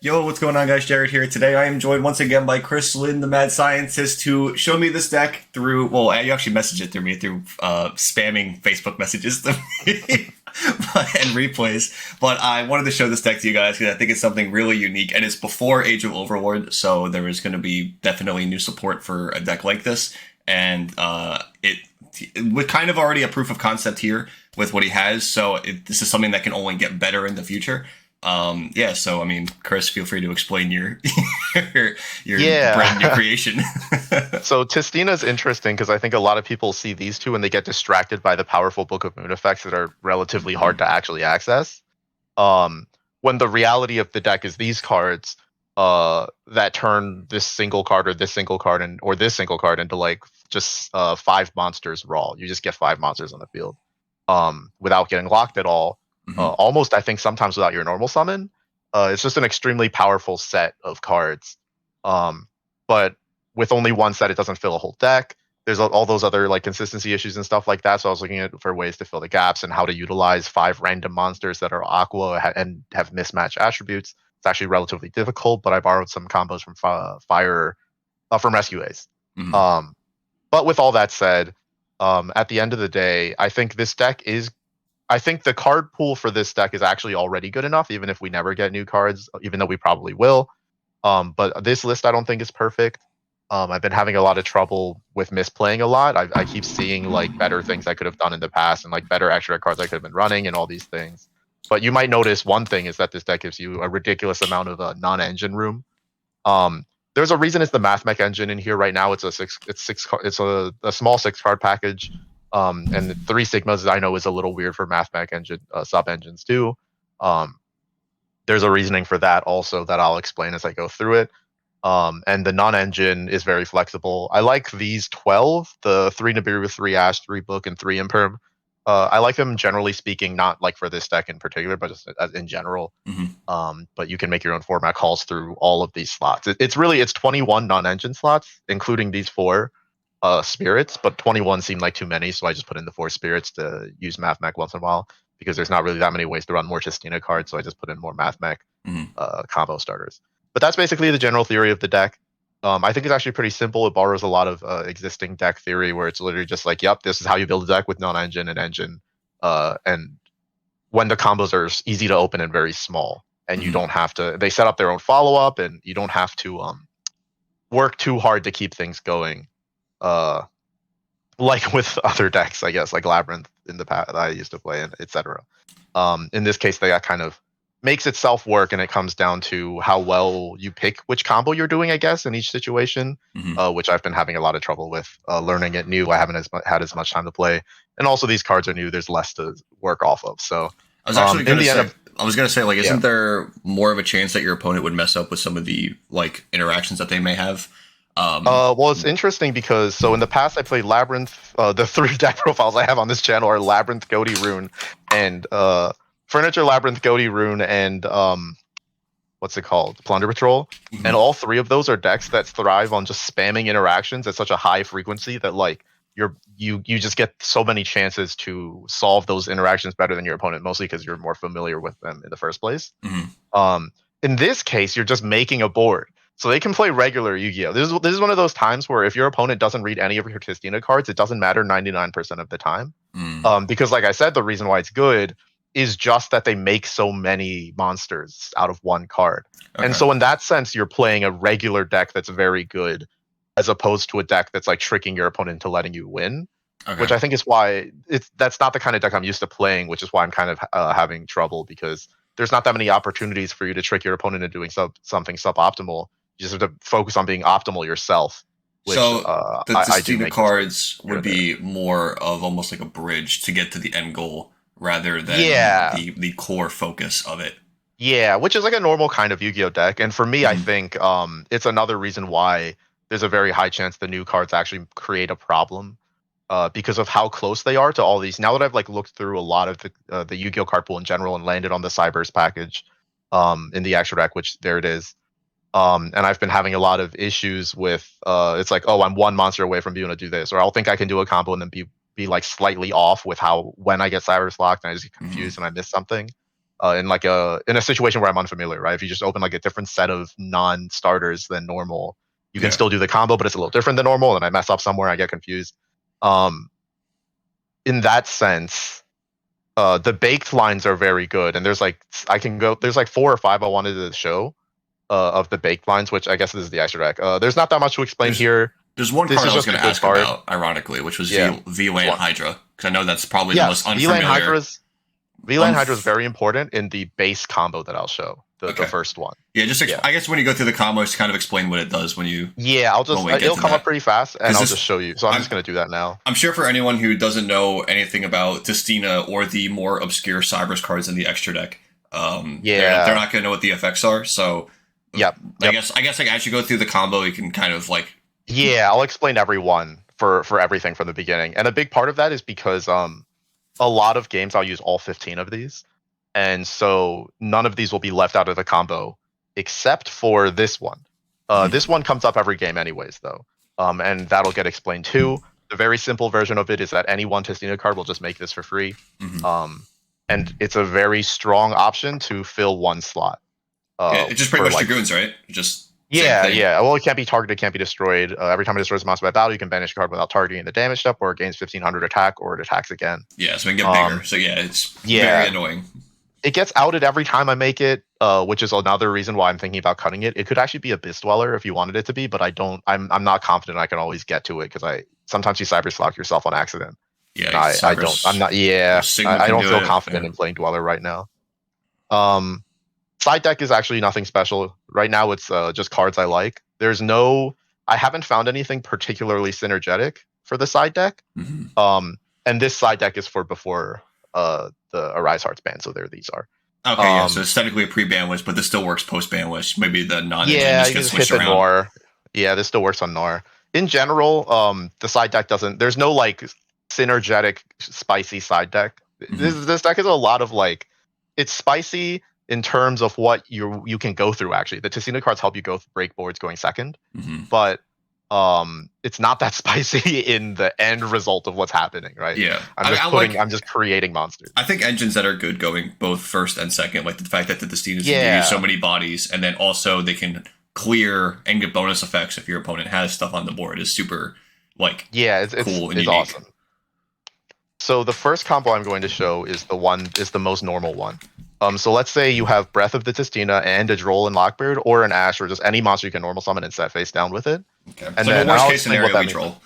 Yo, what's going on, guys? Jared here. Today I am joined once again by Chris Lynn, the mad scientist, to show me this deck through, well, you actually messaged it through me through spamming Facebook messages to me and replays. But I wanted to show this deck to you guys because I think it's something really unique, and it's before Age of Overlord, so there is going to be definitely new support for a deck like this. And it with kind of already a proof of concept here with what he has, so this is something that can only get better in the future. Yeah, so I mean, Chris, feel free to explain your your brand new creation. So Tistina is interesting because I think a lot of people see these two and they get distracted by the powerful Book of Moon effects that are relatively hard to actually access. When the reality of the deck is these cards that turn this single card or this single card or this single card into like just 5 monsters raw. You just get 5 monsters on the field without getting locked at all. Almost, I think, sometimes without your normal summon. It's just an extremely powerful set of cards. But with only one set, it doesn't fill a whole deck. There's all those other like consistency issues and stuff like that. So I was looking for ways to fill the gaps and how to utilize 5 random monsters that are aqua and have mismatched attributes. It's actually relatively difficult, but I borrowed some combos from Fire from Rescue Ace. But with all that said, at the end of the day, I think this deck is I think the card pool for this deck is actually already good enough, even if we never get new cards, even though we probably will. But this list I don't think is perfect. I've been having a lot of trouble with misplaying a lot. I keep seeing like better things I could have done in the past and like better extra cards I could have been running and all these things. But you might notice one thing is that this deck gives you a ridiculous amount of non-engine room. There's a reason it's the Mathmech engine in here right now. It's a small 6 card package. And the 3 Sigmas I know is a little weird for Mathmech engine sub engines too. There's a reasoning for that also that I'll explain as I go through it. And the non-engine is very flexible. I like these 12, the 3 Nibiru, 3 Ash, 3 Book, and 3 Imperm. I like them generally speaking, not like for this deck in particular, but just as in general. But you can make your own format calls through all of these slots. It's 21 non-engine slots, including these 4 spirits, but 21 seemed like too many, so I just put in the 4 spirits to use Mathmech once in a while because there's not really that many ways to run more Tistina cards, so I just put in more Mathmech combo starters. But that's basically the general theory of the deck. I think it's actually pretty simple. It borrows a lot of existing deck theory where it's literally just like, yep, this is how you build a deck with non-engine and engine. And when the combos are easy to open and very small, and you don't have to, they set up their own follow-up, and you don't have to work too hard to keep things going. Like with other decks, I guess, like Labyrinth in the past that I used to play, and etc. In this case, that kind of makes itself work, and it comes down to how well you pick which combo you're doing, I guess, in each situation, which I've been having a lot of trouble with learning it new. I haven't had as much time to play, and also these cards are new. There's less to work off of. So I was actually going to say, like, isn't there more of a chance that your opponent would mess up with some of the like interactions that they may have? Well, it's interesting because so in the past I played Labyrinth. The 3 deck profiles I have on this channel are Labyrinth, Goatee Rune, and Furniture, Labyrinth, Goatee Rune, and what's it called? Plunder Patrol. And all 3 of those are decks that thrive on just spamming interactions at such a high frequency that like you just get so many chances to solve those interactions better than your opponent, mostly because you're more familiar with them in the first place. In this case, you're just making a board. So they can play regular Yu-Gi-Oh! This is one of those times where if your opponent doesn't read any of your Tistina cards, it doesn't matter 99% of the time. Because like I said, the reason why it's good is just that they make so many monsters out of one card. Okay. And so in that sense, you're playing a regular deck that's very good, as opposed to a deck that's like tricking your opponent into letting you win. Okay. Which I think is why that's not the kind of deck I'm used to playing, which is why I'm kind of having trouble, because there's not that many opportunities for you to trick your opponent into doing something suboptimal. You just have to focus on being optimal yourself. Which, so the Tistina cards would be more of almost like a bridge to get to the end goal rather than the core focus of it. Yeah, which is like a normal kind of Yu-Gi-Oh deck. And for me, I think it's another reason why there's a very high chance the new cards actually create a problem because of how close they are to all these. Now that I've like looked through a lot of the Yu-Gi-Oh card pool in general and landed on the Cybers package in the extra deck, which there it is. And I've been having a lot of issues with it's like, oh, I'm 1 monster away from being able to do this, or I'll think I can do a combo and then be like slightly off with when I get Cybers locked and I just get confused and I miss something. in a situation where I'm unfamiliar, right? If you just open like a different set of non-starters than normal, you can still do the combo, but it's a little different than normal, and I mess up somewhere, I get confused. In that sense, the baked lines are very good, and there's like there's like 4 or 5 I wanted to show of the baked lines, which I guess this is the extra deck. There's not that much to explain here. There's one This card is I was just going a to good ask card. about, ironically, which was Yeah. VLAN Hydra, because I know that's probably the Yes, most unfamiliar. VLAN Hydra is very important in the base combo that I'll show, the first one. Yeah, I guess when you go through the combos, just kind of explain what it does when you. Yeah, it'll come up pretty fast, and I'll just show you. So I'm just going to do that now. I'm sure for anyone who doesn't know anything about Tistina or the more obscure Cybers cards in the extra deck, they're not going to know what the effects are. So, yep. I guess like as you go through the combo, you can kind of like. Yeah, I'll explain every one for everything from the beginning, and a big part of that is because a lot of games I'll use all 15 of these, and so none of these will be left out of the combo except for this one. This one comes up every game anyways, though, and that'll get explained too. The very simple version of it is that any one Tistina card will just make this for free, and it's a very strong option to fill one slot. It's just pretty much Dragoons, right? Yeah. Well, it can't be targeted, can't be destroyed. Every time it destroys a monster by battle, you can banish a card without targeting the damage step, or it gains 1500 attack, or it attacks again. Yeah, so it can get bigger. So it's very annoying. It gets outed every time I make it, which is another reason why I'm thinking about cutting it. It could actually be a Abyss Dweller if you wanted it to be, but I don't. I'm not confident I can always get to it because sometimes you cyber lock yourself on accident. Yeah, I don't. I'm not. Yeah, I don't feel confident in playing Dweller right now. Side deck is actually nothing special. Right now it's just cards I like. I haven't found anything particularly synergetic for the side deck. And this side deck is for before the Arise Hearts ban, so these are. Okay, so it's technically a pre-ban wish, but this still works post-ban wish. Maybe the non-engine just gets switched around. Nor. Yeah, this still works on Nor. In general, the side deck there's no like synergetic spicy side deck. This deck is a lot of like, it's spicy in terms of what you can go through. Actually, the Tistina cards help you break boards going second, but it's not that spicy in the end result of what's happening, right? Yeah, I'm just creating monsters. I think engines that are good going both first and second, like the fact that the Tistinas can use so many bodies, and then also they can clear and get bonus effects if your opponent has stuff on the board is super it's cool and unique. Awesome. So the first combo I'm going to show is the most normal one. So let's say you have Breath of the Tistina and a Droll and Lockbeard, or an Ash, or just any monster you can normal summon and set face down with it. Okay. And so then the worst case scenario, we Droll.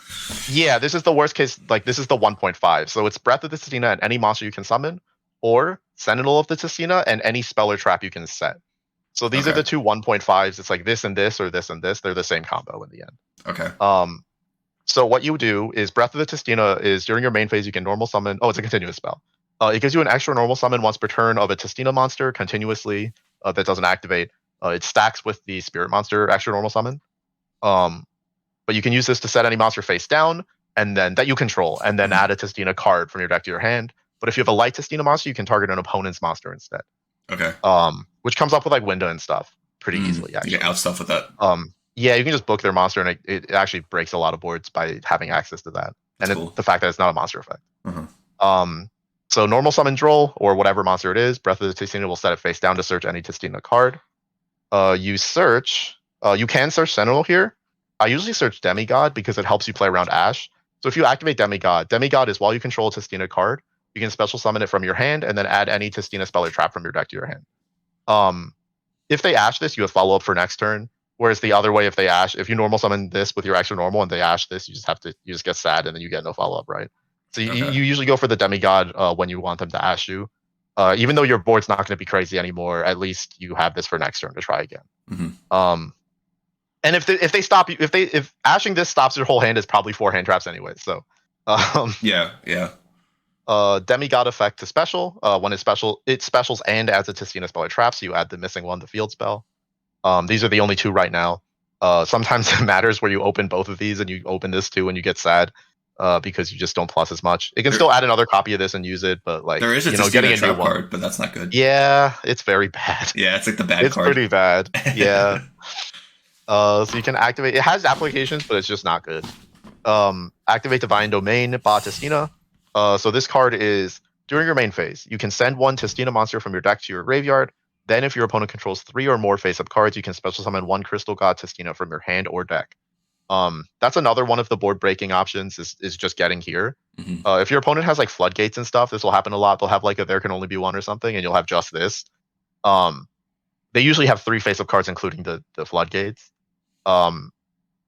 Yeah, this is the worst case. Like, this is the 1.5. So it's Breath of the Tistina and any monster you can summon, or Sentinel of the Tistina and any spell or trap you can set. So these are the two 1.5s. It's like this and this, or this and this. They're the same combo in the end. Okay. So what you do is Breath of the Tistina is during your main phase you can normal summon. Oh, it's a continuous spell. It gives you an extra normal summon once per turn of a Tistina monster continuously that doesn't activate. It stacks with the Spirit monster extra normal summon. But you can use this to set any monster face down, and then that you control, and then add a Tistina card from your deck to your hand. But if you have a light Tistina monster, you can target an opponent's monster instead. Okay. Which comes up with like Winda and stuff pretty easily. Actually, you can out stuff with that. Yeah, you can just book their monster, and it actually breaks a lot of boards by having access to that. That's and cool. The fact that it's not a monster effect. So normal summon Droll, or whatever monster it is, Breath of the Tistina will set it face down to search any Tistina card. You can search Sentinel here. I usually search Demigod because it helps you play around Ash. So if you activate Demigod is while you control a Tistina card, you can special summon it from your hand and then add any Tistina spell or trap from your deck to your hand. If they Ash this, you have follow up for next turn. Whereas the other way, if you normal summon this with your extra normal and they Ash this, you just get sad and then you get no follow up, right? So you usually go for the Demigod when you want them to Ash you. Even though your board's not going to be crazy anymore, at least you have this for next turn to try again. And if they stop you, if ashing this stops your whole hand, it's probably 4 hand traps anyway. So Demigod effect to special. When it's special, it specials and adds a Tistina spell or trap, so you add the missing one, the field spell. These are the only 2 right now. Sometimes it matters where you open both of these, and you open this too, and you get sad because you just don't plus as much. It can still add another copy of this and use it, but like there is a getting a new card, but that's not good. Yeah, it's very bad. Yeah, it's like the bad card. It's pretty bad. Yeah. So you can activate. It has applications, but it's just not good. Activate Divine Domain, Tistina. So this card is During your main phase, you can send one Tistina monster from your deck to your graveyard. Then, if your opponent controls 3 or more face-up cards, you can special summon one Crystal God Tistina from your hand or deck. That's another one of the board breaking options is just getting here. Mm-hmm. If your opponent has like floodgates and stuff, this will happen a lot. They'll have like a there can only be one or something, and you'll have just this. They usually have 3 face-up cards, including the floodgates.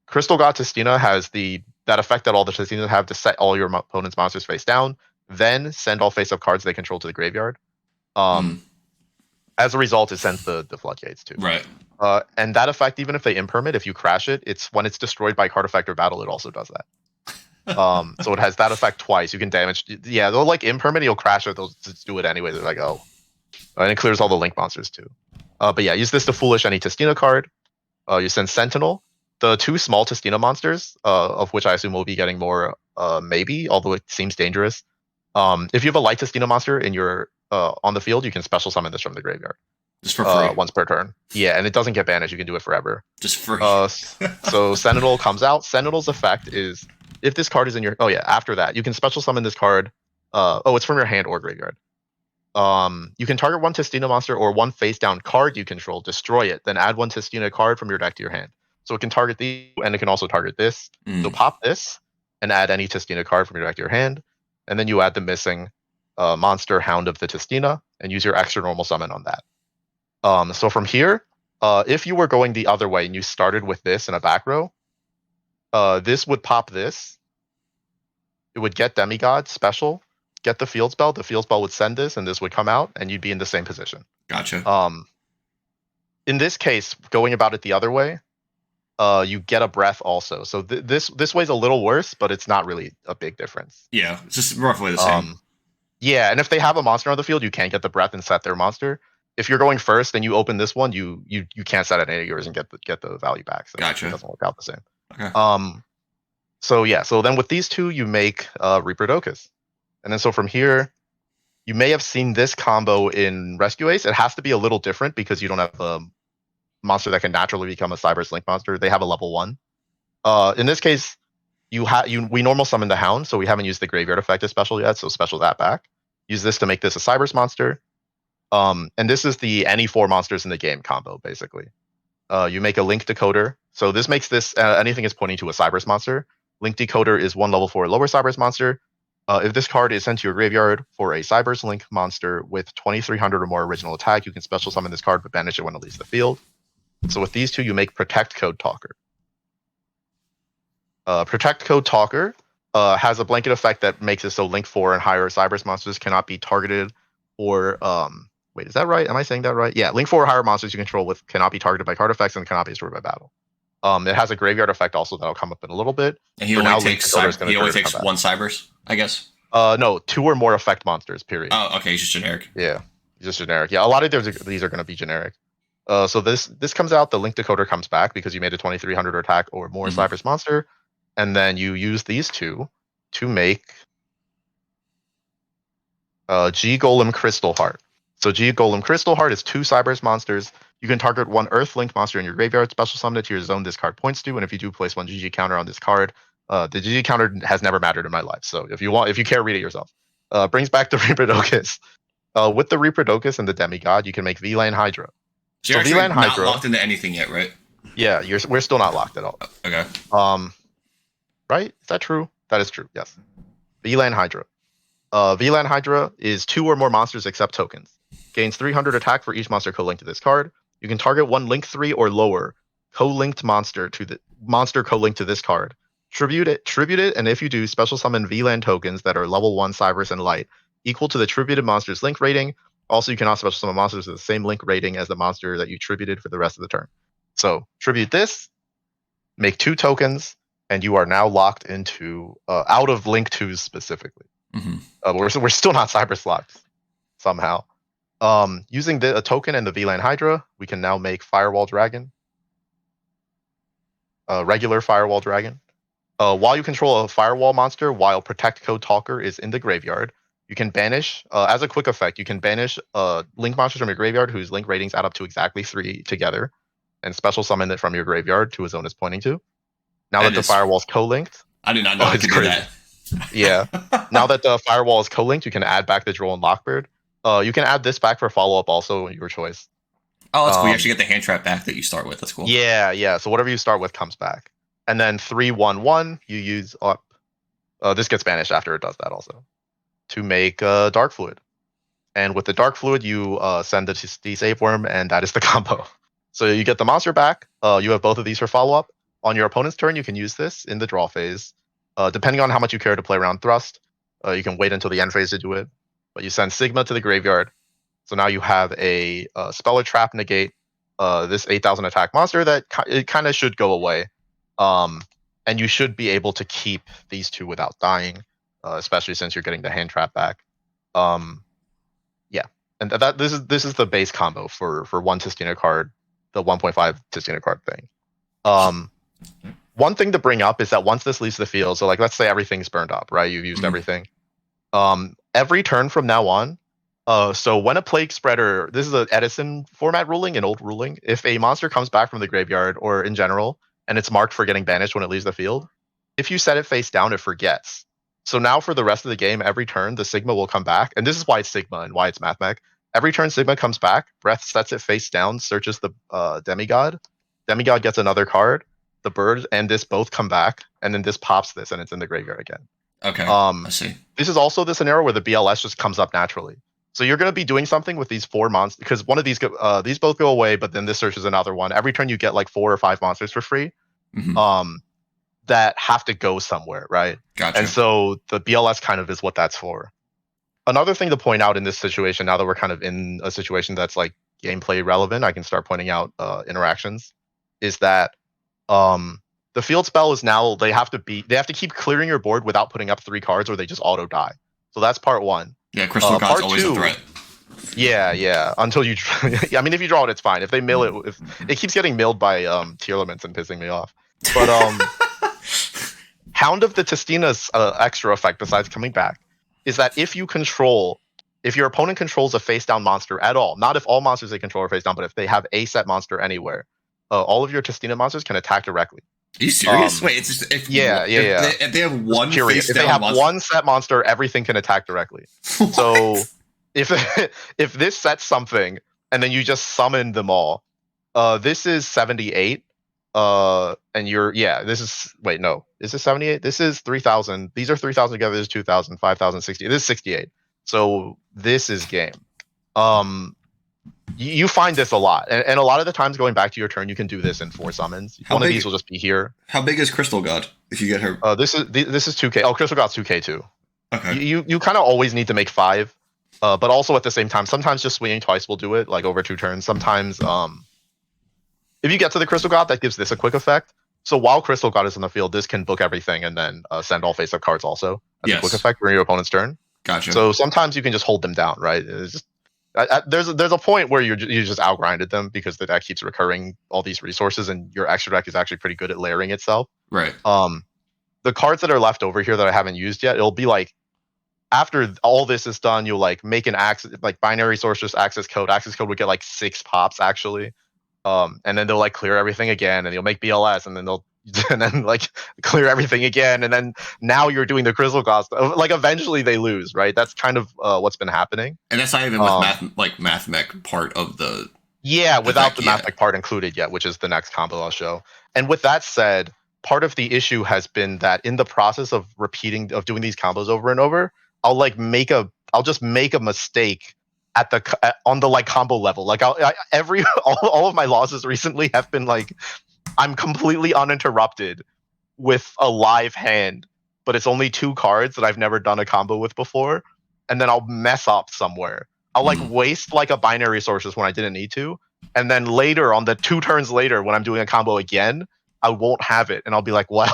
Crystal God Tistina has that effect that all the Tistinas have to set all your opponent's monsters face down, then send all face-up cards they control to the graveyard. As a result, it sends the floodgates too. Right. And that effect, even if they impermit, if you crash it, it's when it's destroyed by card effect or battle, it also does that. So it has that effect twice. You can damage. Yeah, they'll like impermit, you'll crash it, they'll just do it anyway. They're like, oh. And it clears all the link monsters too. But yeah, use this to foolish any Tistina card. You send Sentinel. The 2 small Tistina monsters, of which I assume we'll be getting more, maybe, although it seems dangerous. If you have a light Tistina monster in your on the field, you can special summon this from the graveyard. Just for free. Once per turn. Yeah, and it doesn't get banished. You can do it forever. Just free. So Sentinel comes out. Sentinel's effect is if this card is in your... Oh yeah, after that, you can special summon this card. It's from your hand or graveyard. You can target one Tistina monster or one face-down card you control, destroy it, then add one Tistina card from your deck to your hand. So it can target these, and it can also target this. So pop this, and add any Tistina card from your deck to your hand, and then you add the missing monster Hound of the Tistina, and use your extra normal summon on that. So from here, if you were going the other way and you started with this in a back row, this would pop this. It would get Demigod special, get the field spell. The field spell would send this, and this would come out, and you'd be in the same position. Gotcha. In this case, going about it the other way, you get a breath also. So this way's a little worse, but it's not really a big difference. Yeah, it's just roughly the same. Yeah, and if they have a monster on the field, you can't get the breath and set their monster. If you're going first and you open this one, you can't set any of yours and get the value back. So Gotcha. It doesn't work out the same. Okay. So then with these 2, you make Reaper-Docus. And then so from here, you may have seen this combo in Rescue Ace. It has to be a little different because you don't have a monster that can naturally become a Cyber's Link monster. They have a level 1. In this case, we normal summon the Hound, so we haven't used the graveyard effect as special yet, so special that back. Use this to make this a Cyber's monster. And this is the any 4 monsters in the game combo, basically. You make a Link Decoder. So this makes this, anything is pointing to a Cyber's monster. Link Decoder is 1 level 4 lower Cyber's monster. If this card is sent to your graveyard for a Cyber's Link monster with 2300 or more original attack, you can special summon this card but banish it when it leaves the field. So with these 2, you make Protect Code Talker. Protect Code Talker has a blanket effect that makes it so Link 4 and higher Cyber's monsters cannot be targeted or... wait, is that right? Am I saying that right? Yeah, Link 4 or higher monsters you control cannot be targeted by card effects and cannot be destroyed by battle. It has a graveyard effect also that'll come up in a little bit. And he only takes one Cybers, I guess? No, 2 or more effect monsters, period. Oh, okay, he's just generic. Yeah, he's just generic. Yeah, a lot of these are going to be generic. So this comes out, the Link Decoder comes back because you made a 2300 attack or more Cyber's monster, and then you use these 2 to make G Golem Crystal Heart. So G Golem Crystal Heart is 2 Cyber's monsters. You can target 1 Earth Link monster in your graveyard, special summon it to your zone this card points to, and if you do place 1 GG counter on this card, the GG counter has never mattered in my life. So if you care, read it yourself. Brings back the Reaper-Docus. With the Reaper-Docus and the Demigod, you can make VLAN Hydra. So you're actually not locked into anything yet, right? Yeah, we're still not locked at all. Okay. Right? Is that true? That is true. Yes. VLAN Hydra. VLAN Hydra is 2 or more monsters except tokens. Gains 300 attack for each monster co-linked to this card. You can target 1 Link 3 or lower co-linked monster to the monster co-linked to this card. Tribute it, and if you do, special summon VLAN tokens that are level 1 Cybers and Light, equal to the tributed monster's Link rating. Also, you cannot special summon monsters with the same Link rating as the monster that you tributed for the rest of the turn. So, tribute this, make 2 tokens, and you are now locked into out of Link 2s specifically. We're still not Cybers locked somehow. Using a token and the VLAN Hydra, we can now make Firewall Dragon. Regular Firewall Dragon. While you control a Firewall monster, while Protect Code Talker is in the graveyard, you can banish, as a quick effect, you can banish Link monsters from your graveyard whose Link ratings add up to exactly 3 together, and special summon it from your graveyard to a zone it's pointing to. Now that the Firewall's co-linked. I do not know how to do that. Yeah. Now that the firewall is co-linked, you can add back the Droll and Lockbird. You can add this back for follow-up also, your choice. Oh, that's cool. You actually get the hand trap back that you start with. That's cool. Yeah. So whatever you start with comes back. And then 3/1/1, you use up. This gets banished after it does that also. To make Dark Fluid. And with the Dark Fluid, you send the Save Worm, and that is the combo. So you get the monster back. You have both of these for follow-up. On your opponent's turn, you can use this in the draw phase. Depending on how much you care to play around Thrust, you can wait until the end phase to do it. But you send Sigma to the graveyard. So now you have a Speller Trap negate this 8,000 attack monster that it kind of should go away. And you should be able to keep these two without dying, especially since you're getting the hand trap back. Yeah, and this is the base combo for one Tistina card, the 1.5 Tistina card thing. One thing to bring up is that once this leaves the field, so like let's say everything's burned up, right? You've used everything. Every turn from now on, so when a Plague Spreader, this is an Edison format ruling, an old ruling. If a monster comes back from the graveyard or in general, and it's marked for getting banished when it leaves the field, if you set it face down, it forgets. So now for the rest of the game, every turn, the Sigma will come back. And this is why it's Sigma and why it's Mathmech. Every turn Sigma comes back, Breath sets it face down, searches the Demigod. Demigod gets another card, the bird, and this both come back, and then this pops this, and it's in the graveyard again. Okay, I see. This is also the scenario where the BLS just comes up naturally. So you're going to be doing something with these 4 monsters, because one of these both go away, but then this searches another one. Every turn you get like 4 or 5 monsters for free. That have to go somewhere, right? Gotcha. And so the BLS kind of is what that's for. Another thing to point out in this situation, now that we're kind of in a situation that's like gameplay relevant, I can start pointing out interactions, is that the field spell is now they have to keep clearing your board without putting up 3 cards or they just auto die. So that's part 1. Yeah, Crystal God's always a threat. Yeah. Until you, I mean, if you draw it, it's fine. If they mill it, if it keeps getting milled by tier limits and pissing me off. But Hound of the Tistina's extra effect, besides coming back, is that if your opponent controls a face down monster at all, not if all monsters they control are face down, but if they have a set monster anywhere, all of your Tistina monsters can attack directly. Are you serious? Wait, it's just if they have one face if they have one set monster, everything can attack directly. What? So if this sets something and then you just summon them all, this is 78. And this is is this 78? This is 3,000. These are 3,000 together. This is 2,000, 5,000, 60. This is 68. So this is game. You find this a lot, and a lot of the times going back to your turn, you can do this in 4 summons. One of these will just be here. How big is Crystal God if you get her? This is 2K. Oh, Crystal God's 2K too. Okay. You kind of always need to make 5, but also at the same time, sometimes just swinging twice will do it, like over 2 turns. Sometimes if you get to the Crystal God, that gives this a quick effect. So while Crystal God is in the field, this can book everything and then send all face-up cards also as a quick effect during your opponent's turn. Gotcha. So sometimes you can just hold them down, right? It's just, there's a point where you just outgrinded them because the deck keeps recurring all these resources, and your extra deck is actually pretty good at layering itself. Right. The cards that are left over here that I haven't used yet, it'll be like after all this is done, you'll like make an access, like binary sources access code. Access code would get like 6 pops actually. And then they'll like clear everything again, and you'll make BLS, and then they'll like clear everything again, and then now you're doing the Crystal Cost. Like eventually they lose, right? That's kind of what's been happening. And that's not even with Mathmech part of the without the Mathmech part included yet, which is the next combo I'll show. And with that said, part of the issue has been that in the process of doing these combos over and over, I'll just make a mistake on the like combo level. Like all of my losses recently have been like I'm completely uninterrupted with a live hand, but it's only 2 cards that I've never done a combo with before, and then I'll mess up somewhere. I'll like waste like a binary resources when I didn't need to, and then later on the 2 turns later when I'm doing a combo again, I won't have it, and I'll be like, well,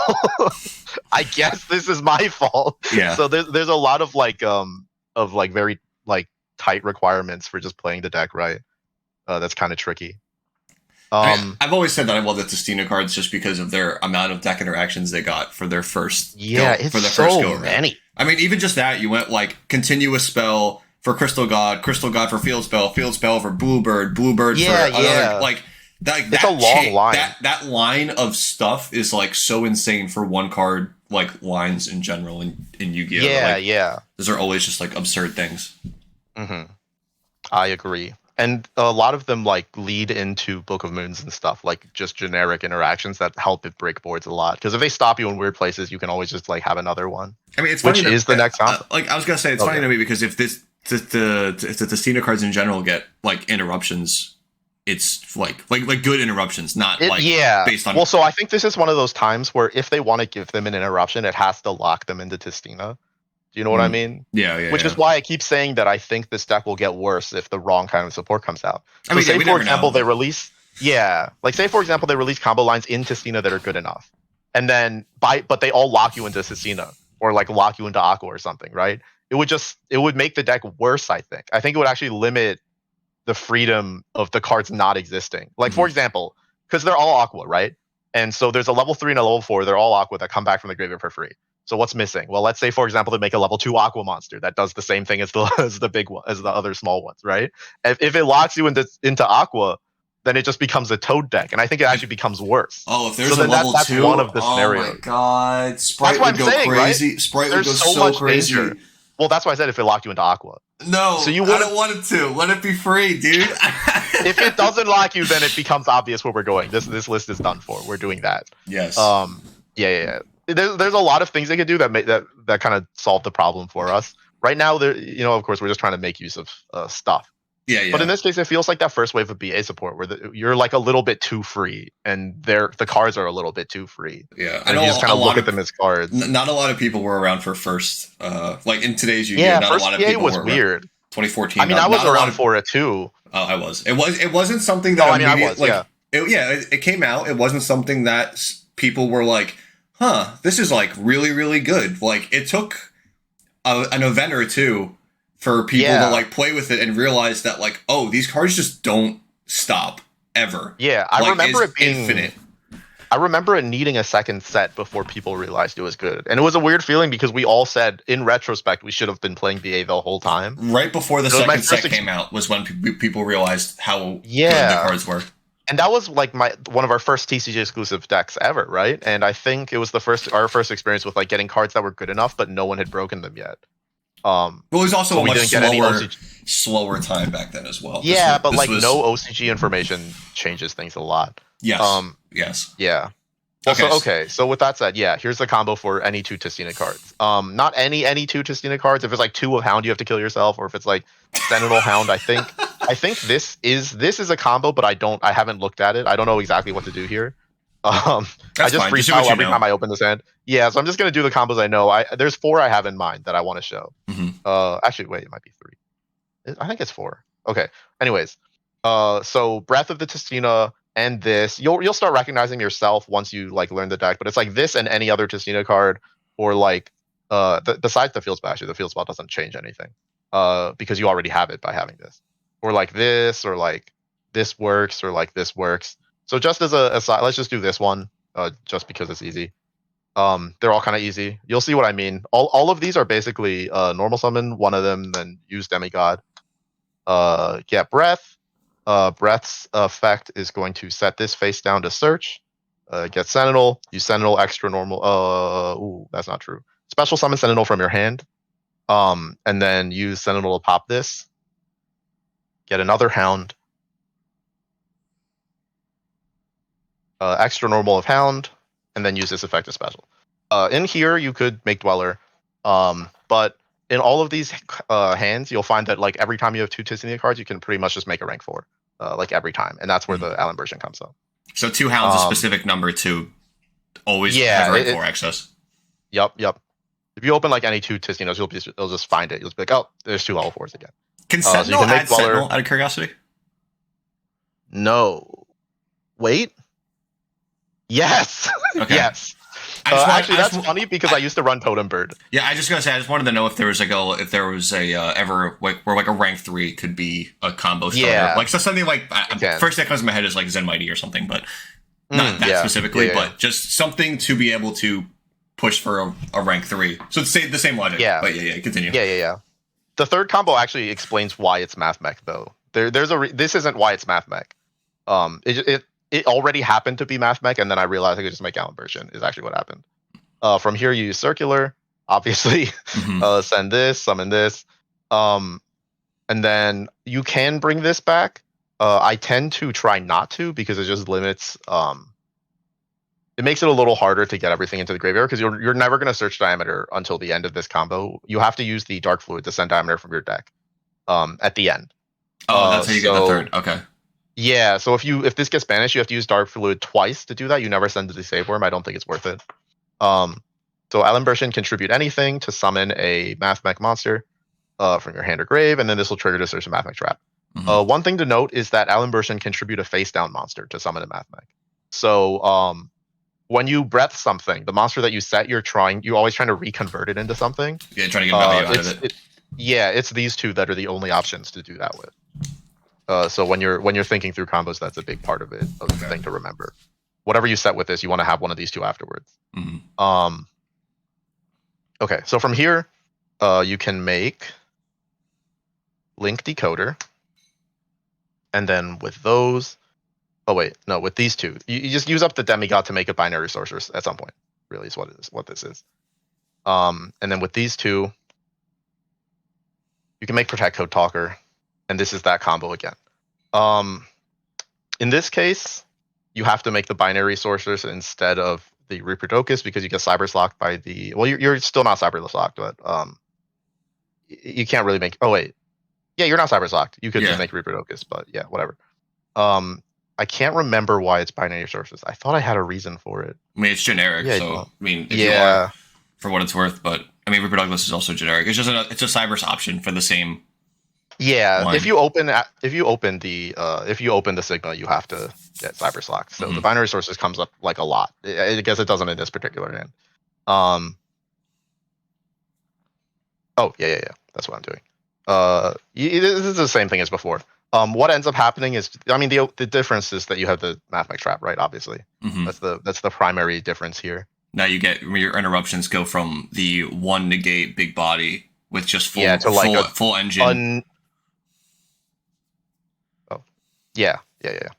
I guess this is my fault. Yeah. So there's a lot of very like tight requirements for just playing the deck right. That's kind of tricky. I've always said that I love the Tistina cards just because of their amount of deck interactions they got for their first first go many. I mean, even just that, you went like continuous spell for Crystal God for field spell for Bluebird for another, like that. It's a long line. That line of stuff is like so insane for one card like lines in general in Yu-Gi-Oh. Yeah, Like, yeah. those are always just like absurd things. I agree. And a lot of them like lead into Book of Moons and stuff, like just generic interactions that help it break boards a lot. Because if they stop you in weird places, you can always just like have another one. I mean, it's which funny is the next combo. like I was gonna say, it's funny to me because if if the Tistina cards in general get like interruptions, it's like good interruptions, not based on. Well, so I think this is one of those times where if they want to give them an interruption, it has to lock them into Tistina. Do you know what I mean? Yeah. Which is why I keep saying that I think this deck will get worse if the wrong kind of support comes out. So I mean, say we for never example know. they release, like say for example they release combo lines in Tistina that are good enough, and then but they all lock you into Tistina or like lock you into Aqua or something, right? It would make the deck worse. I think it would actually limit the freedom of the cards not existing. Like for example, because they're all Aqua, right? And so there's a level 3 and a level 4. They're all Aqua that come back from the graveyard for free. So what's missing? Well, let's say for example they make a level 2 Aqua monster that does the same thing as the big one, as the other small ones, right? If it locks you into Aqua, then it just becomes a Toad deck, and I think it actually becomes worse. Oh, if there's a level 2, that's one of the scenarios. Oh my god, Sprite that's what would I'm go saying, crazy. right? Sprite There's would go so so much crazy. danger. Well, that's why I said if it locked you into Aqua. No, so you I don't want it to. Let it be free, dude. If it doesn't lock you, then it becomes obvious where we're going. This list is done for. We're doing that. Yes. Yeah. There's a lot of things they could do that kind of solve the problem for us. Right now, of course, we're just trying to make use of stuff. Yeah. But in this case, it feels like that first wave of BA support where you're like a little bit too free, and the cards are a little bit too free. Yeah, I know you just kind of look at them as cards. Not a lot of people were around for first. Like in today's Yu-Gi-Oh, yeah, not first a lot of BA people was were weird. 2014. I mean, I was around for it too. Oh, I was. It wasn't something that. No, I mean, I was. Yeah. It came out. It wasn't something that people were like, "Huh, this is like really, really good." Like it took an event or two for people to like play with it and realize that like, oh, these cards just don't stop ever. Yeah, I remember it being infinite. I remember it needing a second set before people realized it was good. And it was a weird feeling because we all said, in retrospect, we should have been playing BA the whole time. Right before the second set came out was when people realized how good the cards were. And that was like one of our first TCG exclusive decks ever, right? And I think it was our first experience with like getting cards that were good enough, but no one had broken them yet. Well, it was also a much slower time back then as well. Yeah, but like no OCG information changes things a lot. Yes. Yes. Yeah. So with that said, here's the combo for any 2 Tistina cards. Not any 2 Tistina cards. If it's like 2 of Hound, you have to kill yourself, or if it's like Sentinel Hound, I think this is a combo, but I haven't looked at it. I don't know exactly what to do here. I just freestyle every time I open this hand. Yeah, so I'm just gonna do the combos I know. There's 4 I have in mind that I want to show. Actually, wait, it might be 3. I think it's 4. Okay. Anyways, so Breath of the Tistina and this, you'll start recognizing yourself once you like learn the deck. But it's like this and any other Tistina card, or like besides the Field Spell. Actually, the Field Spell doesn't change anything because you already have it by having this, or like this, or like this works, or like this works. So just as a side, let's just do this one, just because it's easy. They're all kind of easy. You'll see what I mean. All of these are basically normal summon one of them, then use Demigod. Get Breath. Breath's effect is going to set this face down to search. Get Sentinel. Use Sentinel extra normal. Ooh, that's not true. Special summon Sentinel from your hand. And then use Sentinel to pop this. Get another Hound. Extra normal of Hound, and then use this effect as special. In here, you could make Dweller, but in all of these hands, you'll find that like every time you have 2 Tistina cards, you can pretty much just make a rank 4, like every time, and that's where the Allen version comes up. So 2 Hounds is a specific number to always have rank 4 access. Yep. If you open like any 2 Tistinas, you'll just find it. You'll just be like, oh, there's 2 level 4s again. Can Sentinel add Sentinel out of curiosity? No. Wait. Yes. Okay. Yes. Actually, that's funny because I used to run Totem Bird. Yeah, I just wanted to know if there was ever like where like a rank 3 could be a combo starter. Yeah. Like so something like first that comes to my head is like Zen Mighty or something, but not that specifically, but just something to be able to push for a rank 3. So it's the same logic. Yeah. But continue. Yeah. The third combo actually explains why it's Mathmech though. This isn't why it's Mathmech. It already happened to be Mathmech, and then I realized I could just make Allen version is actually what happened. From here, you use circular, obviously. Send this, summon this. And then you can bring this back. I tend to try not to because it just limits. It makes it a little harder to get everything into the graveyard because you're never going to search Diameter until the end of this combo. You have to use the Dark Fluid to send Diameter from your deck at the end. Oh, that's how you get the third. Okay. Yeah, so if this gets banished, you have to use Dark Fluid twice to do that. You never send to the Save Worm. I don't think it's worth it. So Alembier can contribute anything to summon a Mathmech monster from your hand or grave, and then this will trigger to search a Mathmech trap. One thing to note is that Alembier can contribute a face down monster to summon a Mathmech. So when you breath something, the monster that you set, you're always trying to reconvert it into something. Yeah, trying to get value out of it. It's these two that are the only options to do that with. So when you're thinking through combos, that's a big part of it, the thing to remember. Whatever you set with this, you want to have one of these two afterwards. Okay, so from here, you can make Link Decoder, and then with those. Oh wait, no, with these two, you just use up the demigod to make a binary sorceress at some point. Really, is what this is. And then with these two, you can make Protect Code Talker, and this is that combo again. In this case, you have to make the binary sorceress instead of the Reproducus because you get Cyber Locked by the. Well, you're still not Cyber Locked, but you can't really make. Oh wait, yeah, you're not Cyber Locked. You could just make Reproducus, but yeah, whatever. I can't remember why it's binary sources. I thought I had a reason for it. I mean, it's generic, so I mean, if you are, for what it's worth. But I mean, Reproducus is also generic. It's just it's a Cyber's option for the same. Yeah, one. if you open the Sigma, you have to get Cyber Locked. So the binary sources comes up like a lot. I guess it doesn't in this particular hand. Oh yeah. That's what I'm doing. This is the same thing as before. What ends up happening is, I mean, the difference is that you have the Mathmech trap, right? Obviously, that's the primary difference here. Now you get your interruptions go from the 1 negate big body with just full full engine.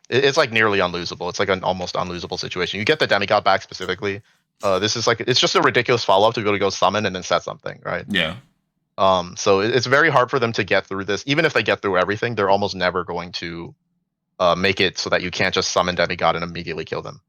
It's like nearly unlosable. It's like an almost unlosable situation. You get the demigod back specifically. This is like it's just a ridiculous follow up to be able to go summon and then set something, right? Yeah. So it's very hard for them to get through this. Even if they get through everything, they're almost never going to make it so that you can't just summon demigod and immediately kill them.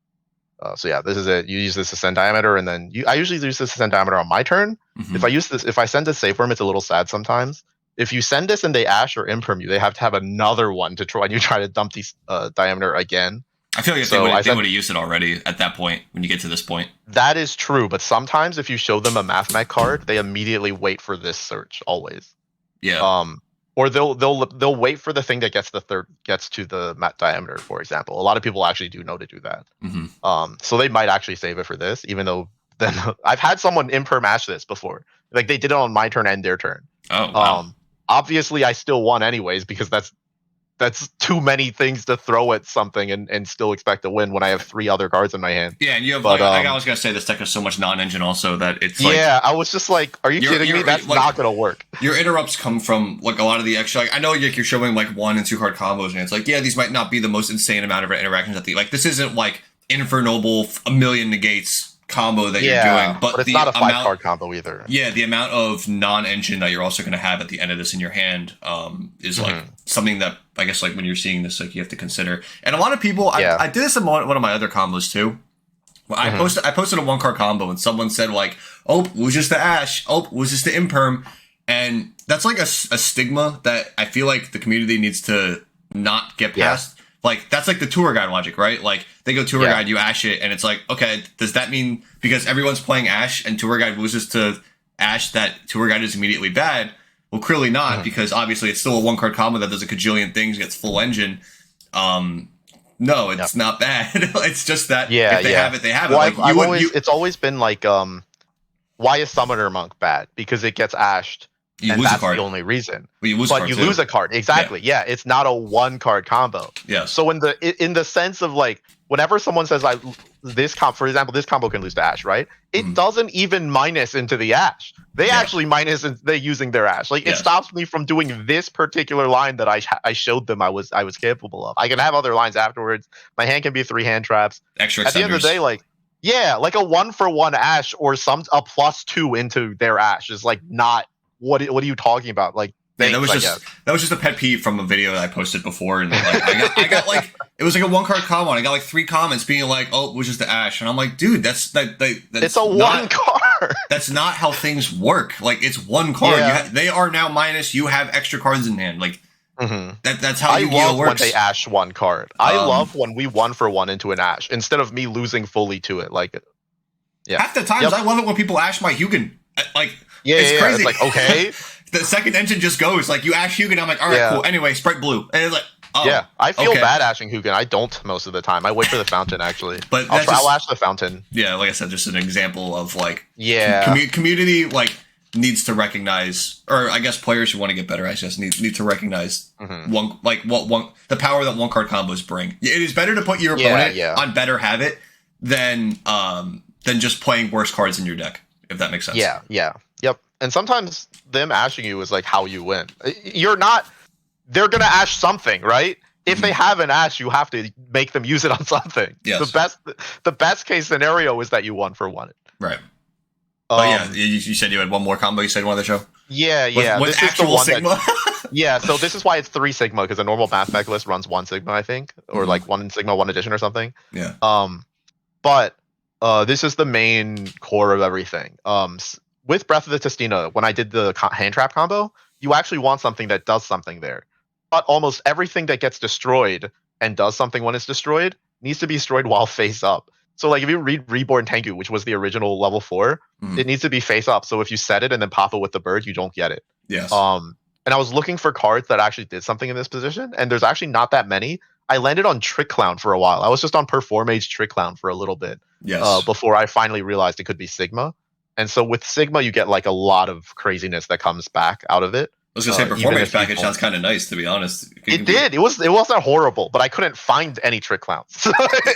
So yeah, this is it. You use this to send Diameter, and then I usually use this to send Diameter on my turn. If I send a Save Worm, it's a little sad sometimes. If you send this and they Ash or Imperm you, they have to have another one to try. And you try to dump these Diameter again. I feel like they would have used it already at that point when you get to this point. That is true, but sometimes if you show them a Mathmech card, they immediately wait for this search always. Yeah. Or they'll wait for the thing that gets to the Diameter, for example. A lot of people actually do know to do that. So they might actually save it for this, even though then I've had someone Imperm Ash this before. Like they did it on my turn and their turn. Oh. Wow. Obviously I still won anyways because that's too many things to throw at something and still expect to win when I have 3 other cards in my hand. Yeah, and you have I was gonna say this deck has so much non-engine also that it's like, yeah, I was just like, are you kidding me? That's not gonna work. Your interrupts come from like a lot of the extra. Like I know you're showing like 1 and 2 card combos, and it's like, yeah, these might not be the most insane amount of interactions at the like. This isn't like Infernoble a million negates combo that you're doing, but it's not a 5-card combo either. Yeah, the amount of non-engine that you're also going to have at the end of this in your hand is like something that I guess like when you're seeing this, like you have to consider. And a lot of people, I did this in one of my other combos too. Well, I posted a 1-card combo and someone said like, "Oh, loses to Ash. Oh, loses to Imperm," and that's like a stigma that I feel like the community needs to not get past. Yeah. Like, that's like the tour guide logic, right? Like, they go tour guide, you Ash it, and it's like, okay, does that mean because everyone's playing Ash and tour guide loses to Ash that tour guide is immediately bad? Well, clearly not, because obviously it's still a 1-card combo that does a cajillion things, gets full engine. No, it's not bad. It's just that if they have it, they have it. Well, like, it's always been like, why is Summoner Monk bad? Because it gets Ashed. You and lose that's a card. The only reason. But you lose a card. Exactly. Yeah. It's not a 1-card combo. Yeah. So in the sense of like, whenever someone says for example, this combo can lose to Ash, right? It doesn't even minus into the Ash. They actually minus they using their Ash. Like it stops me from doing this particular line that I showed them I was capable of. I can have other lines afterwards. My hand can be 3 hand traps. Extra at the end of the day, like Yeah, like a 1-for-1 Ash or a +2 into their Ash is like not what are you talking about? Like Yeah, thanks, I guess. that was just a pet peeve from a video that I posted before, and like I got like it was like a 1-card combo, and I got like 3 comments being like, "Oh, it was just the Ash," and I'm like, "Dude, that's It's a 1 card. That's not how things work. Like it's 1 card. Yeah. They are now minus. You have extra cards in hand. Like that's how I Yu-Gi-Oh love when works. they Ash 1 card. I love when we 1-for-1 into an Ash instead of me losing fully to it. Like, yeah. Half the times, I love it when people Ash my Hugin. Like, it's crazy. It's like, okay. The second engine just goes like you Ash Hugin. I'm like, all right, cool. Anyway, Sprite Blue, and it's like, oh, yeah, I feel bad ashing Hugin. I don't most of the time. I wait for the fountain actually, but I'll ash the fountain. Yeah, like I said, just an example of like, community like needs to recognize, or I guess players who want to get better, I guess need to recognize the power that 1-card combos bring. It is better to put your opponent on better habit than just playing worse cards in your deck, if that makes sense. Yep. And sometimes them ashing you is like how you win. They're gonna ash something, right? If they have an ash, you have to make them use it on something. Yes. The best case scenario is that you 1-for-1 it. Right. Oh yeah, you said you had one more combo. You said one other show. Yeah. With this actual is the one Sigma. Yeah, so this is why it's 3 Sigma, because a normal Mathmech list runs 1 Sigma, I think, or like 1 Sigma, 1 Edition or something. Yeah. But this is the main core of everything. With Breath of the Tistina, when I did the hand trap combo, you actually want something that does something there. But almost everything that gets destroyed and does something when it's destroyed needs to be destroyed while face up. So like if you read Reborn Tengu, which was the original level 4, it needs to be face up. So if you set it and then pop it with the bird, you don't get it. Yes. And I was looking for cards that actually did something in this position, and there's actually not that many. I landed on Trick Clown for a while. I was just on Performage Trick Clown for a little bit. Yes. Before I finally realized it could be Sigma. And so with Sigma, you get like a lot of craziness that comes back out of it. I was gonna say Performance package sounds kind of nice, to be honest. It did. It wasn't horrible, but I couldn't find any Trick Clowns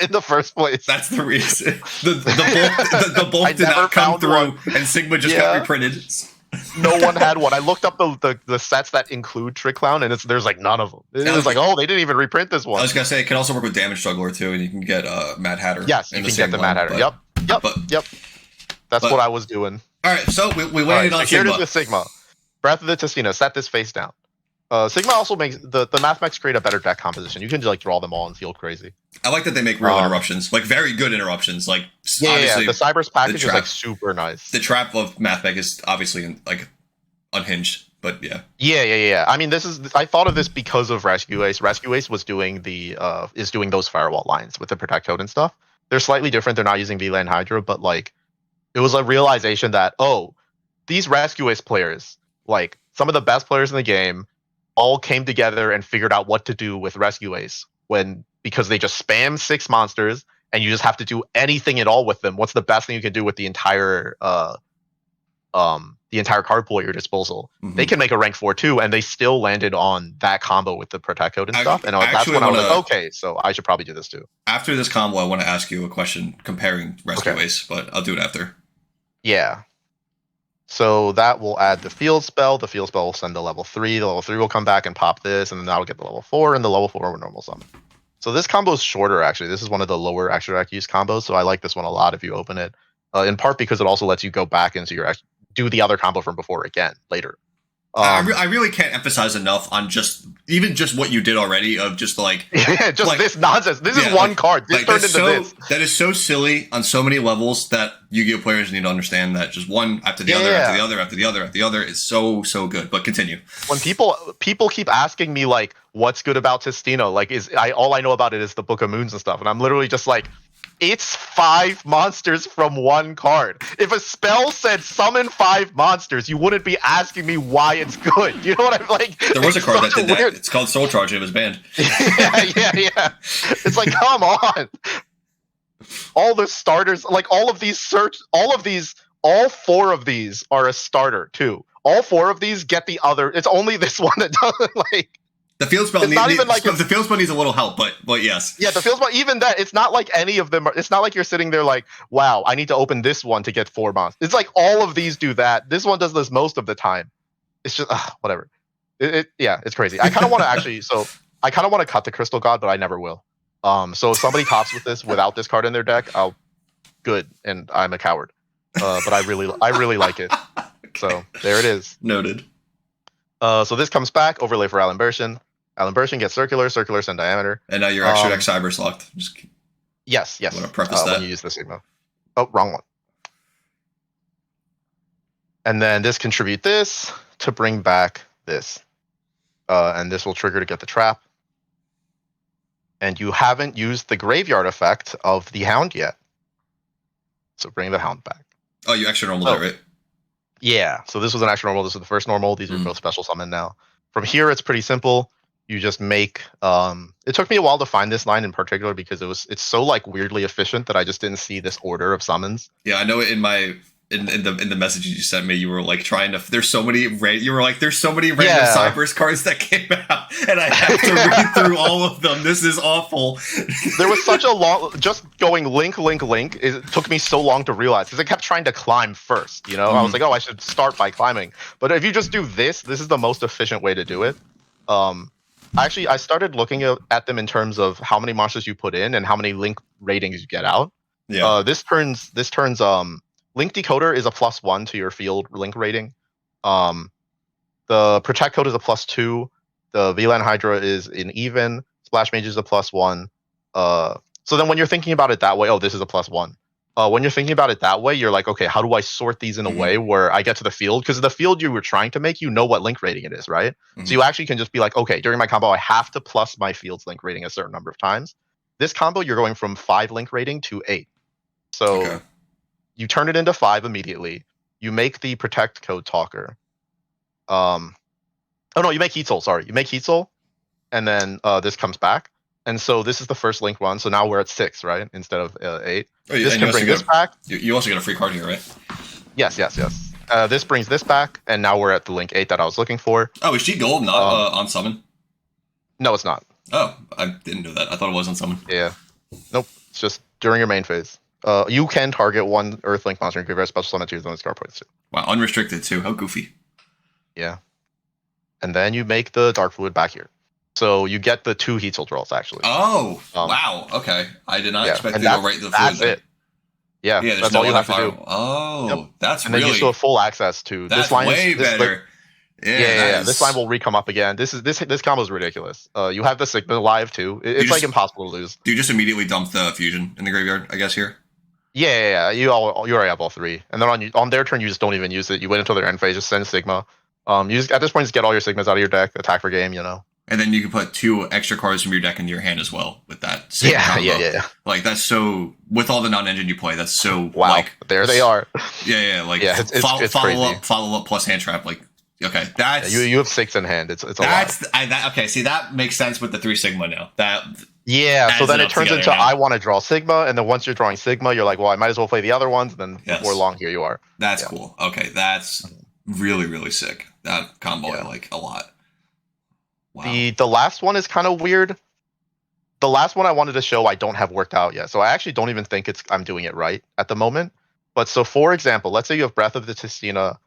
in the first place. That's the reason. The bulk did not come through, and Sigma just got reprinted. No one had one. I looked up the sets that include Trick Clown, and there's like none of them. It was like, oh, they didn't even reprint this one. I was gonna say it can also work with Damage Juggler too, and you can get Mad Hatter. Yes, you can get the Mad Hatter. Yep. That's what I was doing. All right, so we landed on Sigma. Here it is with Sigma. Breath of the Tistina, set this face down. Sigma also makes the Mathmechs create a better deck composition. You can just like draw them all and feel crazy. I like that they make real interruptions, like very good interruptions. Like obviously, the Cybers package is like super nice. The trap of Mathmech is obviously like unhinged, but yeah. I mean, I thought of this because of Rescue Ace. Rescue Ace was doing doing those firewall lines with the Protect Code and stuff. They're slightly different. They're not using VLAN Hydra, but like it was a realization that these Rescue Ace players, like some of the best players in the game, all came together and figured out what to do with Rescue Ace because they just spam 6 monsters and you just have to do anything at all with them. What's the best thing you can do with the entire card pool at your disposal? They can make a rank 4 too, and they still landed on that combo with the Protect Code and stuff. And that's when I was like, okay, so I should probably do this too. After this combo, I want to ask you a question comparing Rescue Ace, but I'll do it after. Yeah. So that will add the field spell. The field spell will send to level 3. The level 3 will come back and pop this, and then that'll get the level 4, and the level 4 will normal summon. So this combo is shorter, actually. This is one of the lower extra deck use combos, so I like this one a lot if you open it. In part because it also lets you go back into do the other combo from before again later. I really can't emphasize enough on just what you did already of just like this nonsense. This is one card. This turned into this. That is so silly on so many levels that Yu-Gi-Oh players need to understand that just one after the other after the other after the other after the other is so good. But continue. When people keep asking me like, what's good about Tistina? Like, all I know about it is the Book of Moons and stuff, and I'm literally just like, it's 5 monsters from 1 card. If a spell said summon 5 monsters, you wouldn't be asking me why it's good. You know what I'm like? There was a card that did that. It's called Soul Charge. It was banned. Yeah. It's like, come on. All the starters, like all 4 of these are a starter too. All 4 of these get the other. It's only this one that doesn't like. The field spell the field spell needs a little help, but yes. Yeah, the field spell, even that, it's not like any of them. It's not like you're sitting there like, wow, I need to open this one to get 4 monsters. It's like all of these do that. This one does this most of the time. It's just whatever. It's crazy. I kind of want to cut the Crystal God, but I never will. So if somebody tops with this without this card in their deck, I'll good, and I'm a coward. But I really like it. Okay. So there it is. Noted. So this comes back, overlay for Allen Burschen. Allen Burschen gets circular, send diameter. And now your extra deck Cyber's locked. Just Yes. I want to preface that. When you use the Sigma. Oh, wrong one. And then this contribute this to bring back this. And this will trigger to get the trap. And you haven't used the graveyard effect of the Hound yet. So bring the Hound back. Oh, you extra normal that, right? Yeah. So this was an extra normal. This was the first normal. These are both special summon now. From here, it's pretty simple. You just make. It took me a while to find this line in particular because it's so like weirdly efficient that I just didn't see this order of summons. Yeah, I know in my in the messages you sent me, you were like trying to. There's so many random Cybers cards that came out, and I have to read through all of them. This is awful. There was such a long, just going link. It took me so long to realize because I kept trying to climb first. You know, I was like, oh, I should start by climbing. But if you just do this is the most efficient way to do it. Actually, I started looking at them in terms of how many monsters you put in and how many link ratings you get out. Yeah. This turns Link Decoder is a +1 to your field link rating. The Protect Code is a +2. The VLAN Hydra is an even. Splash Mage is a +1. So then when you're thinking about it that way, oh, this is a +1. When you're thinking about it that way, you're like, okay, how do I sort these in a way where I get to the field? Because the field you were trying to make, you know what link rating it is, right? So you actually can just be like, okay, during my combo, I have to plus my field's link rating a certain number of times. This combo, you're going from 5 link rating to 8. So you turn it into 5 immediately. You make the Protect Code Talker. Oh no, you make Heat Soul. Sorry, you make Heat Soul, and then this comes back. And so this is the first link run. So now we're at 6, right? Instead of 8. Oh, this can bring this back. You also get a free card here, right? Yes. This brings this back, and now we're at the link 8 that I was looking for. Oh, is she gold not on summon? No, it's not. Oh, I didn't know that. I thought it was on summon. Yeah. Nope. It's just during your main phase. You can target one Earthlink monster and give her a special summon to use on its card points too. Wow, unrestricted too. How goofy. Yeah. And then you make the Dark Fluid back here. So you get the 2 Heat Soul draws, actually. Oh, wow. Okay. I did not expect to go right to the That's fluid. it. Yeah, that's all you have to do. Oh, that's and really... then you still have full access to that's this line. Way better. Yeah. This line will re-come up again. This combo is ridiculous. You have the Sigma live too. It's like impossible to lose. Do you just immediately dump the fusion in the graveyard, I guess, here? Yeah. You already have all 3. And then on their turn, you just don't even use it. You wait until their end phase, just send Sigma. At this point, just get all your Sigmas out of your deck, attack for game, you know. And then you can put 2 extra cards from your deck into your hand as well with that. Same combo. Yeah. Like that's so with all the non-engine you play, that's so wow. Like there they are. Yeah. Like follow up plus hand trap. Like okay, that's you have 6 in hand. It's a lot. Okay, see that makes sense with the 3 Sigma now. So then it turns into I want to draw Sigma, and then once you're drawing Sigma, you're like, well, I might as well play the other ones. And then before long, here you are. That's cool. Okay, that's really really sick. That combo I like a lot. Wow. The last one is kind of weird. The last one I wanted to show I don't have worked out yet. So I actually don't even think I'm doing it right at the moment. But so for example, let's say you have Breath of the Tistina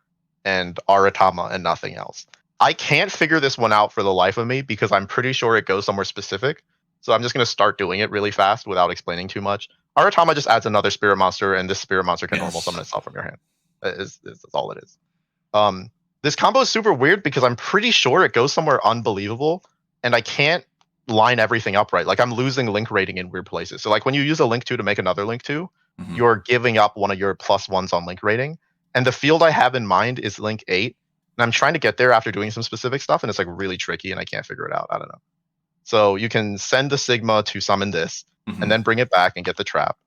and Aratama and nothing else. I can't figure this one out for the life of me because I'm pretty sure it goes somewhere specific. So I'm just going to start doing it really fast without explaining too much. Aratama just adds another spirit monster, and this spirit monster can normal summon itself from your hand. That's all it is. This combo is super weird because I'm pretty sure it goes somewhere unbelievable, and I can't line everything up right. Like I'm losing link rating in weird places. So like when you use a link 2 to make another link 2, you're giving up one of your +1s on link rating. And the field I have in mind is link 8. And I'm trying to get there after doing some specific stuff, and it's like really tricky and I can't figure it out. I don't know. So you can send the Sigma to summon this and then bring it back and get the trap.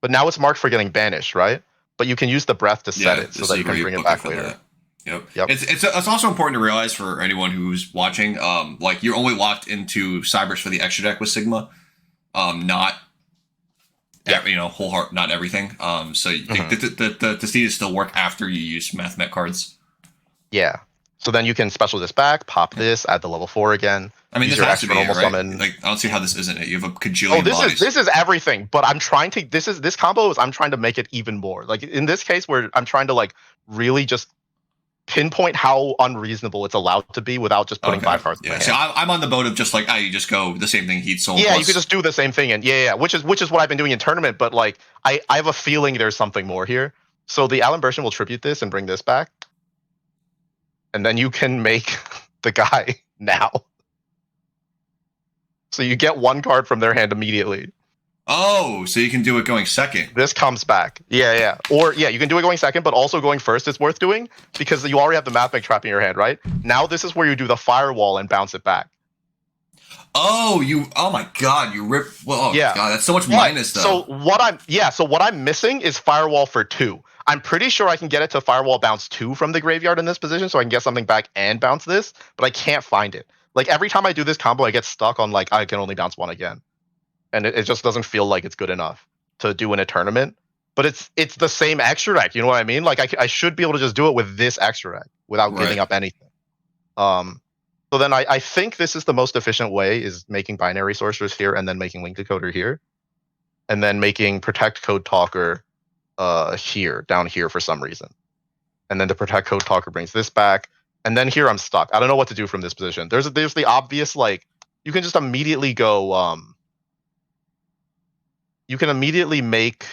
But now it's marked for getting banished, right? But you can use the breath to set it so that you can bring it back later. Yep. It's also important to realize for anyone who's watching, like you're only locked into Cybers for the extra deck with Sigma, not whole heart, not everything. So the Tistinas still work after you use Mathmech cards. Yeah. So then you can special this back, pop this, add the level 4 again. I mean, this has to be it, right? Summon. Like, I don't see how this isn't it. You have a cajillion bodies. This is everything. But I'm trying to. This combo is I'm trying to make it even more. Like in this case, where I'm trying to like really just pinpoint how unreasonable it's allowed to be without just putting 5 cards in my So hand. I'm on the boat of just like, you just go the same thing, Heat Soul. Yeah, plus... you could just do the same thing, and which is what I've been doing in tournament. But like, I have a feeling there's something more here. So the Alan Bershon will tribute this and bring this back, and then you can make the guy now. So you get 1 card from their hand immediately. Oh, so you can do it going second. This comes back. Yeah. Or you can do it going second, but also going first is worth doing because you already have the Mathmech trap in your hand, right? Now this is where you do the firewall and bounce it back. Oh my god, you rip. Well, God, that's so much minus though. So what I'm missing is firewall for 2. I'm pretty sure I can get it to firewall bounce 2 from the graveyard in this position, so I can get something back and bounce this, but I can't find it. Like every time I do this combo, I get stuck on like I can only bounce 1 again. And it just doesn't feel like it's good enough to do in a tournament. But it's the same extra deck, you know what I mean? Like I should be able to just do it with this extra deck without giving up anything. So then I think this is the most efficient way, is making binary sorcerers here and then making link decoder here. And then making protect code talker here, down here for some reason. And then the protect code talker brings this back. And then here I'm stuck. I don't know what to do from this position. There's the obvious, like, you can just immediately go you can immediately make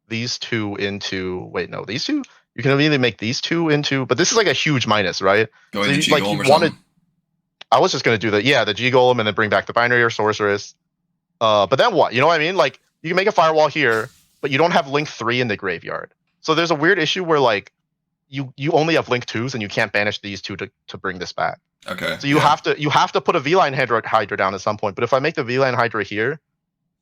these 2 into these 2? You can immediately make these 2 into, but this is like a huge minus, right? Go into G Golem or something. I was just gonna do the G Golem and then bring back the binary or sorceress. But then what? You know what I mean? Like you can make a firewall here, but you don't have link 3 in the graveyard. So there's a weird issue where like you only have link 2s and you can't banish these 2 to bring this back. Okay. So you have to put a V-Line Hydra down at some point. But if I make the V-Line Hydra here,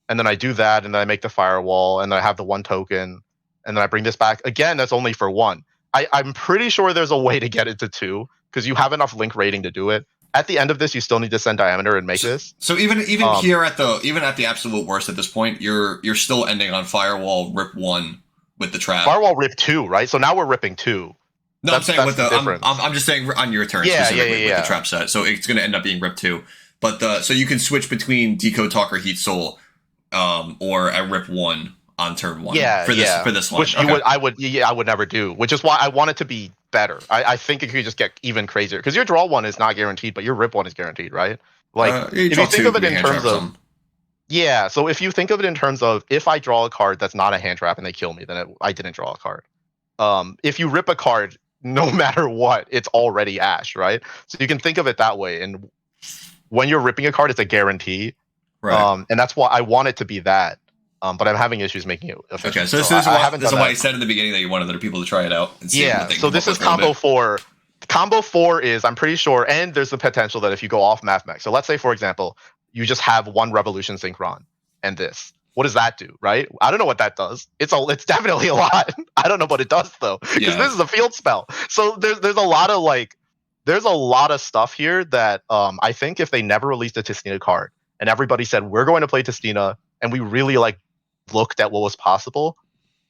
and then I do that, and then I make the firewall, and then I have the 1 token, and then I bring this back. Again, that's only for 1. I'm pretty sure there's a way to get it to 2, because you have enough link rating to do it. At the end of this, you still need to send diameter and make this. So even here at the absolute worst at this point, you're still ending on firewall rip 1 with the trap. Firewall rip 2, right? So now we're ripping 2. No, I'm saying with the I'm just saying on your turn specifically with the trap set. So it's going to end up being rip 2. But so you can switch between Decode Talker Heat Soul or a rip 1 on turn 1 for this line. Which I would never do, which is why I want it to be better. I think it could just get even crazier, because your draw 1 is not guaranteed, but your rip 1 is guaranteed, right? Like if you think of it in terms of so if you think of it in terms of, if I draw a card that's not a hand trap and they kill me, then I didn't draw a card. If you rip a card, no matter what, it's already ash, right? So you can think of it that way. And when you're ripping a card, it's a guarantee. Right. And that's why I want it to be that. But I'm having issues making it efficient. Okay, so this is why I said in the beginning that you wanted other people to try it out. And see what they so this is combo 4. Combo 4 is, I'm pretty sure, and there's the potential that if you go off Mathmech. So let's say, for example, you just have 1 Revolution Synchron and this. What does that do, right? I don't know what that does. It's definitely a lot. I don't know what it does though, because this is a field spell. So there's a lot of stuff here that I think if they never released a Tistina card and everybody said we're going to play Tistina, and we really looked at what was possible,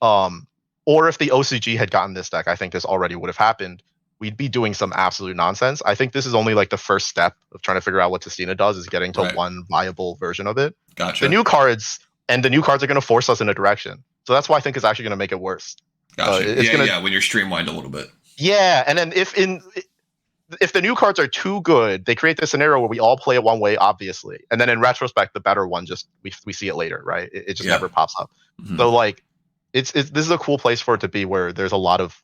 or if the OCG had gotten this deck, I think this already would have happened. We'd be doing some absolute nonsense. I think this is only the first step of trying to figure out what Tistina does, is getting to one viable version of it. Gotcha. The new cards are going to force us in a direction. So that's why I think it's actually going to make it worse. Gotcha. When you're streamlined a little bit. Yeah, and then if the new cards are too good, they create this scenario where we all play it one way, obviously, and then in retrospect, the better one we see it later, right? It just never pops up. Mm-hmm. So this is a cool place for it to be, where there's a lot of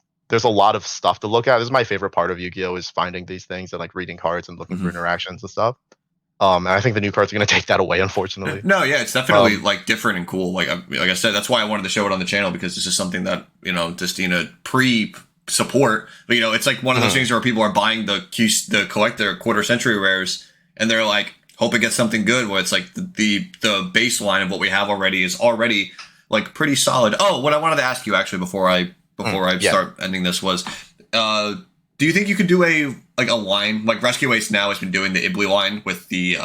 stuff to look at. This is my favorite part of Yu-Gi-Oh! Is finding these things and reading cards and looking for interactions and stuff. And I think the new cards are going to take that away, unfortunately. No, yeah, it's definitely different and cool. Like I said, that's why I wanted to show it on the channel, because this is something that Tistina support, but it's one of those things where people are buying the collector quarter century rares, and they're hope it gets something good, where it's the baseline of what we have already is already pretty solid. Oh, what I wanted to ask you actually before I start ending this was, do you think you could do a line like Rescue Ace now has been doing the Ibli line with the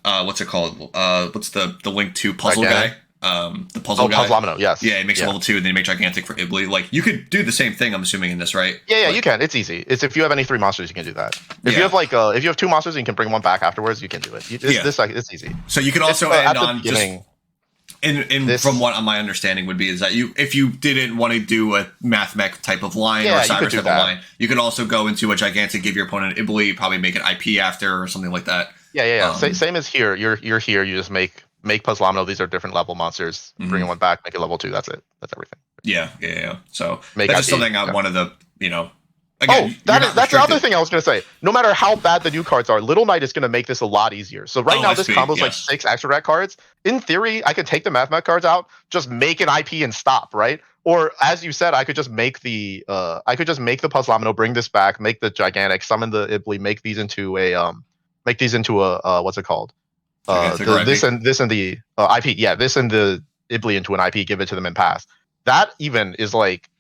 what's it called? What's the link to puzzle guy? The puzzle guy. Puzzlemino, yes. Yeah, he makes level 2, and then you make gigantic for Ibli. You could do the same thing, I'm assuming, in this, right? Yeah, you can. It's easy. It's if you have any 3 monsters, you can do that. If you have if you have 2 monsters and you can bring one back afterwards, you can do it. It's easy. So you can also end on From what my understanding would be is that if you didn't want to do a Mathmech type of line or a Cyrus type of line, you could also go into a gigantic, give your opponent Ibly, probably make an IP after or something like that. Yeah. Same as here. You're here. You just make Puzzlemino. These are different level monsters. Bring one back. Make it level 2. That's it. That's everything. Yeah. So that's just something I wanted to Again, that's the other thing I was going to say. No matter how bad the new cards are, Little Knight is going to make this a lot easier. So now this combo is like 6 extra deck cards. In theory, I could take the Mathmech cards out, just make an IP and stop, right? Or as you said, I could just make the Puzzlemino, bring this back, make the gigantic, summon the Ibly, make these into a what's it called? This and the IP. Yeah, this and the Ibly into an IP, give it to them and pass. That even is like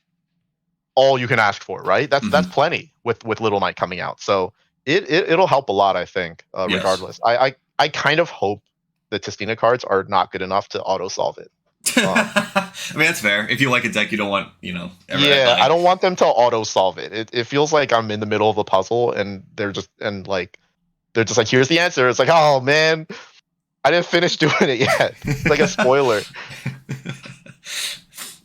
all you can ask for, right? That's plenty with Little Knight coming out. So it'll help a lot, I think, regardless. I kind of hope the Tistina cards are not good enough to auto solve it. I mean, that's fair. If you like a deck, you don't want, I don't want them to auto solve it. It feels like I'm in the middle of a puzzle and they're just like, here's the answer. It's like, oh man, I didn't finish doing it yet. It's like a spoiler.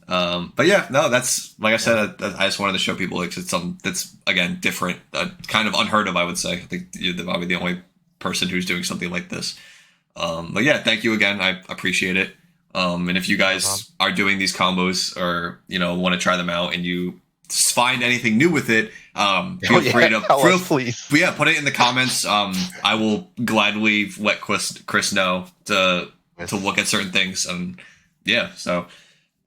But yeah, no, that's like I said. I just wanted to show people like it's something that's again different, kind of unheard of. I would say. I think you're probably the only person who's doing something like this. But yeah, thank you again. I appreciate it. And if you guys are doing these combos or want to try them out and you find anything new with it, feel free to please. Yeah, put it in the comments. I will gladly let Chris know to look at certain things. Yeah, so.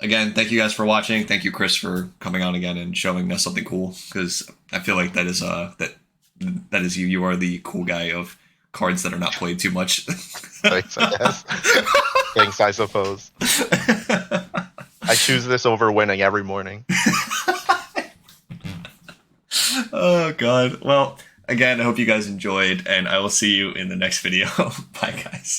Again, thank you guys for watching. Thank you, Chris, for coming on again and showing us something cool. Because I feel like that is you. You are the cool guy of cards that are not played too much. Thanks, I guess. Thanks, I suppose. I choose this over winning every morning. Oh God. Well, again, I hope you guys enjoyed, and I will see you in the next video. Bye, guys.